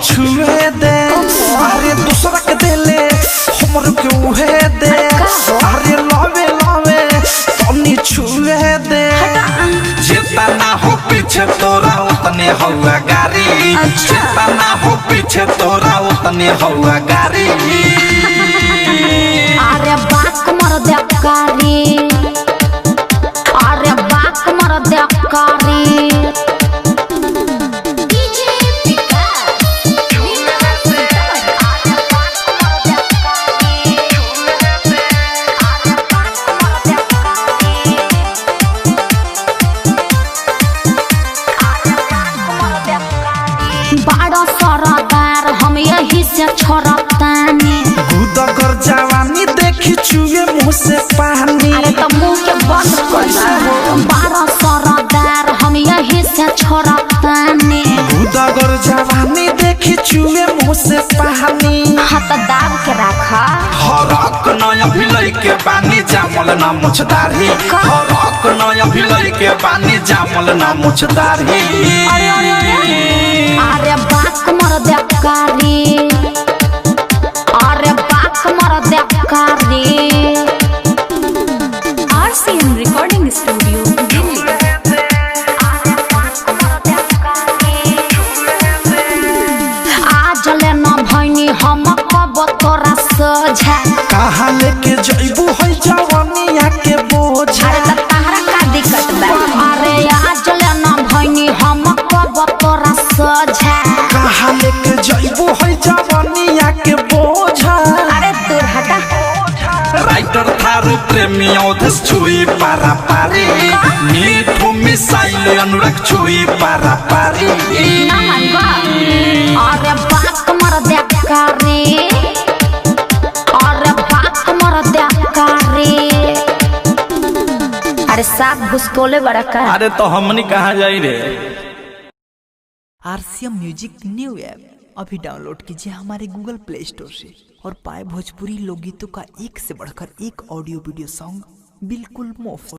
छुए दे अरे दूसरा के देले हमर के उहे दे अरे लावे लावे तनी छुए दे जितना हो पीछे तोरा उतने हुआ गारी जितना हो पीछे तोरा उतने हुआ गारी अरे बाक मर दे कारी अरे बाक मर दे कारी बड़ा सरदार हम यही से छोड़तानी गुदा कर जवानी देखी चुए मुँह से पानी अरे तो मुँह के बंद कर बड़ा सरदार हम यही से छोड़तानी गुदा कर जवानी देखी चुए मुँह से पानी हाथ दाब के रखा हरक नया भिलई के पानी जामल ना मुछदारी हरक नया भिलई के पानी जामल ना मुछदारी अरे बाक मर दे कारी अरे बाक मर दे कारी RCM रिकॉर्डिंग स्टूडियो दिल्ली। आज ले न भैनी हम कब तोरा सोझा कहाँ लेके जइबू है जवानिया के बोझा अरे त तहरा का दिक्कत बा अरे आज ले न भैनी हम कब तोरा सोझा कहाँ लेके जइबू है जवानिया के बोझा अरे दूर हटा राइटर थारू प्रेमी औधस छुई पारा पारी मीठो मिसाइल अनुराग छुई पारा पारी ना मानबा अरे बाक मर दे कारी अरे बाक मर दे कारी अरे साफ घुसकोले बड़ा का अरे तो हमनी कहाँ जाई रे। RCM म्यूजिक न्यू ऐप अभी डाउनलोड कीजिए हमारे गूगल प्ले स्टोर से और पाए भोजपुरी लोकगीतों का एक से बढ़कर एक ऑडियो वीडियो सॉन्ग बिल्कुल मुफ्त।